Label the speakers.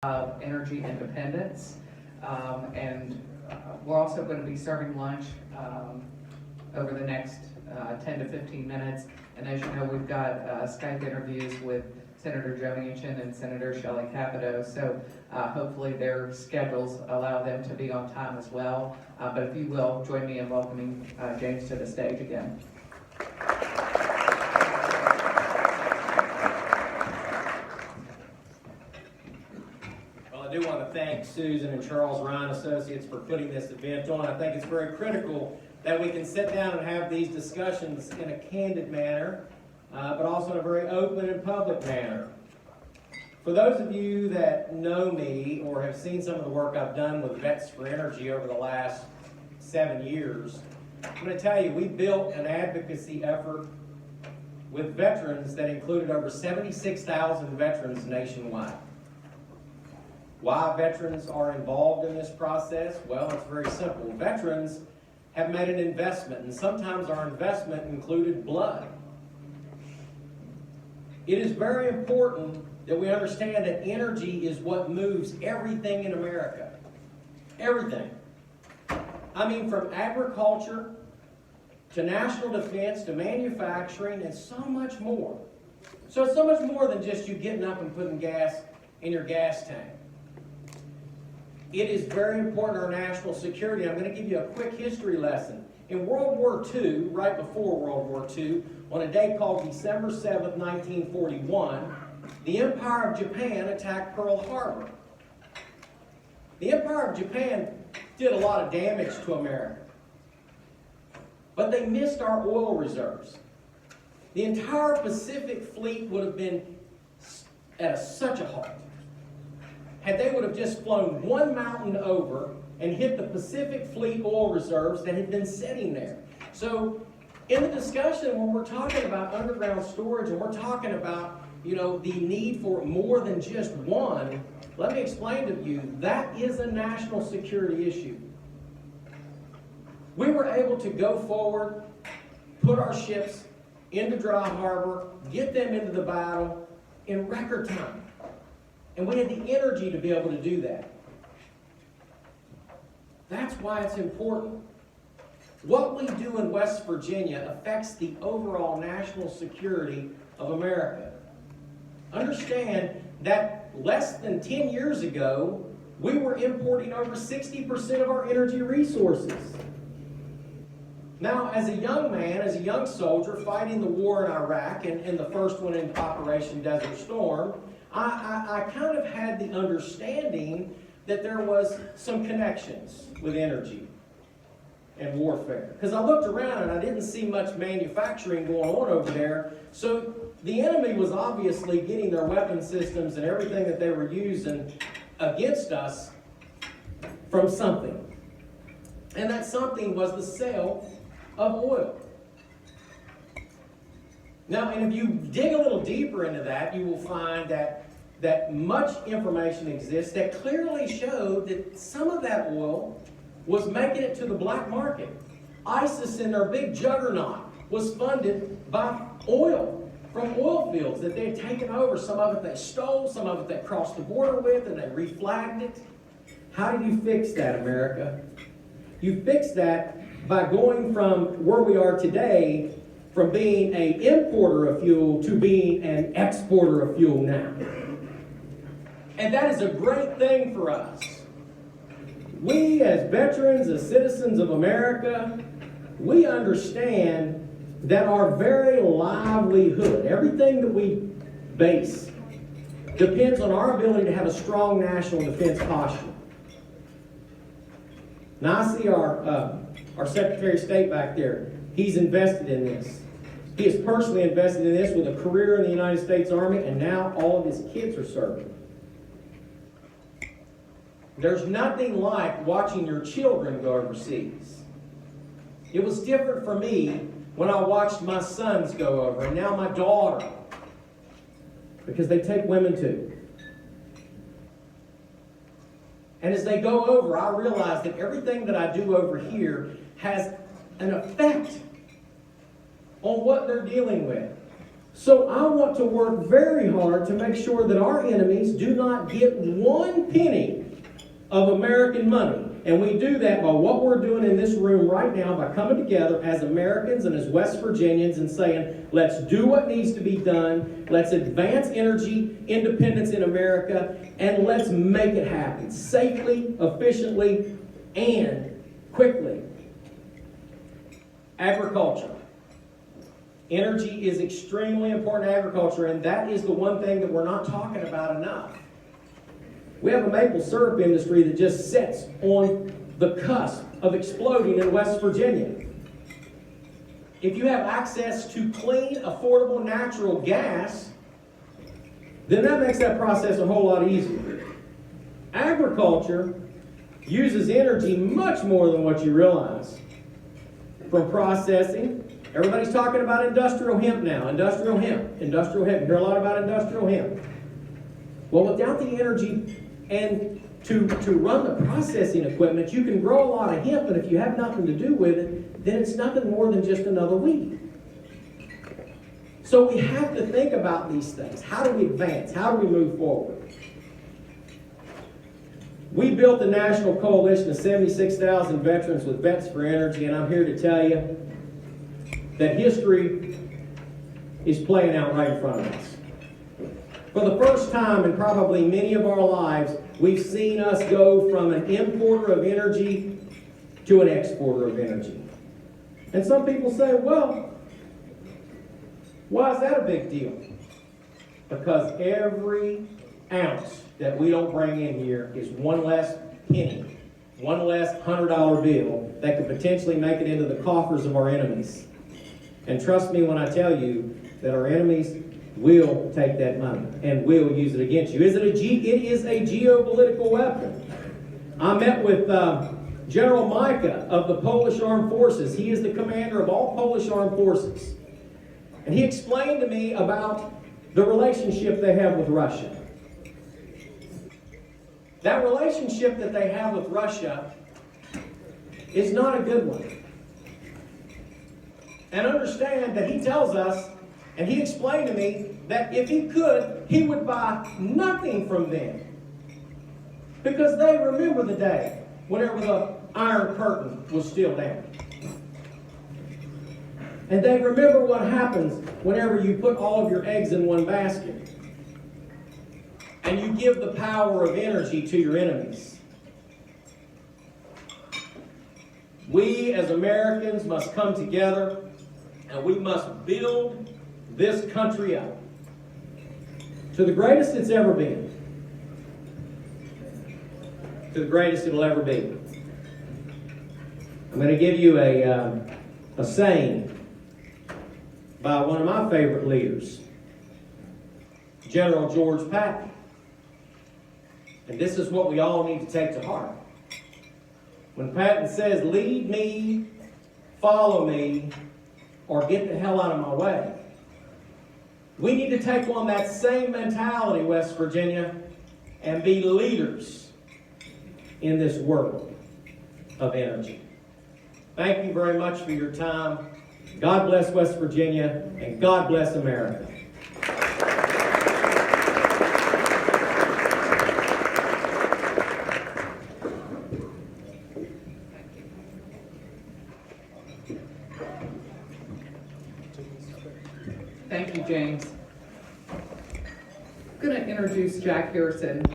Speaker 1: of energy independence. And we're also going to be serving lunch over the next 10 to 15 minutes. And as you know, we've got Skype interviews with Senator Joe Manchin and Senator Shelley Capito. So hopefully their schedules allow them to be on time as well. But if you will, join me in welcoming James to the stage again.
Speaker 2: I do want to thank Susan and Charles Ryan Associates for putting this event on. I think it's very critical that we can sit down and have these discussions in a candid manner, but also in a very open and public manner. For those of you that know me or have seen some of the work I've done with Vets for Energy over the last 7 years, I'm going to tell you, we built an advocacy effort with veterans that included over 76,000 veterans nationwide. Why veterans are involved in this process? Well, it's very simple. Veterans have made an investment, and sometimes our investment included blood. It is very important that we understand that energy is what moves everything in America. Everything. I mean, from agriculture to national defense to manufacturing and so much more. So it's so much more than just you getting up and putting gas in your gas tank. It is very important to our national security. I'm going to give you a quick history lesson. In World War II, right before World War II, on a day called December 7th, 1941, the Empire of Japan attacked Pearl Harbor. The Empire of Japan did a lot of damage to America, but they missed our oil reserves. The entire Pacific Fleet would have been at such a halt had they would have just flown one mountain over and hit the Pacific Fleet oil reserves that had been sitting there. So in the discussion, when we're talking about underground storage and we're talking about, the need for more than just one, let me explain to you, that is a national security issue. We were able to go forward, put our ships into dry harbor, get them into the battle in record time. And we had the energy to be able to do that. That's why it's important. What we do in West Virginia affects the overall national security of America. Understand that less than 10 years ago, we were importing over 60% of our energy resources. Now, as a young man, as a young soldier fighting the war in Iraq and the first one in Operation Desert Storm, I kind of had the understanding that there was some connections with energy and warfare. Because I looked around and I didn't see much manufacturing going on over there. So the enemy was obviously getting their weapon systems and everything that they were using against us from something. And that something was the sale of oil. Now, and if you dig a little deeper into that, you will find that much information exists that clearly showed that some of that oil was making it to the black market. ISIS in their big juggernaut was funded by oil from oil fields that they had taken over. Some of it they stole, some of it they crossed the border with, and they reflagged it. How do you fix that, America? You fix that by going from where we are today, from being an importer of fuel to being an exporter of fuel now. And that is a great thing for us. We as veterans, as citizens of America, we understand that our very livelihood, everything that we base, depends on our ability to have a strong national defense posture. Now I see our Secretary of State back there. He's invested in this. He has personally invested in this with a career in the United States Army, and now all of his kids are serving. There's nothing like watching your children go overseas. It was different for me when I watched my sons go over, and now my daughter, because they take women too. And as they go over, I realize that everything that I do over here has an effect on what they're dealing with. So I want to work very hard to make sure that our enemies do not get 1 penny of American money. And we do that by what we're doing in this room right now, by coming together as Americans and as West Virginians and saying, let's do what needs to be done, let's advance energy independence in America, and let's make it happen safely, efficiently, and quickly. Agriculture. Energy is extremely important to agriculture, and that is the one thing that we're not talking about enough. We have a maple syrup industry that just sits on the cusp of exploding in West Virginia. If you have access to clean, affordable natural gas, then that makes that process a whole lot easier. Agriculture uses energy much more than what you realize. From processing, everybody's talking about industrial hemp now. Industrial hemp. You hear a lot about industrial hemp. Well, without the energy and to run the processing equipment, you can grow a lot of hemp, but if you have nothing to do with it, then it's nothing more than just another weed. So we have to think about these things. How do we advance? How do we move forward? We built the National Coalition of 76,000 veterans with Vets for Energy, and I'm here to tell you that history is playing out right in front of us. For the first time in probably many of our lives, we've seen us go from an importer of energy to an exporter of energy. And some people say, well, why is that a big deal? Because every ounce that we don't bring in here is one less penny, one less $100 bill that could potentially make it into the coffers of our enemies. And trust me when I tell you that our enemies will take that money and will use it against you. It is a geopolitical weapon. I met with General Micah of the Polish Armed Forces. He is the commander of all Polish Armed Forces. And he explained to me about the relationship they have with Russia. That relationship that they have with Russia is not a good one. And understand that he tells us, and he explained to me, that if he could, he would buy nothing from them. Because they remember the day whenever the Iron Curtain was still down. And they remember what happens whenever you put all of your eggs in one basket. And you give the power of energy to your enemies. We as Americans must come together and we must build this country up to the greatest it's ever been. To the greatest it'll ever be. I'm going to give you a saying by one of my favorite leaders, General George Patton. And this is what we all need to take to heart. When Patton says, lead me, follow me, or get the hell out of my way, we need to take on that same mentality, West Virginia, and be leaders in this world of energy. Thank you very much for your time. God bless West Virginia, and God bless America.
Speaker 1: Thank you, James. I'm going to introduce Jack Harrison.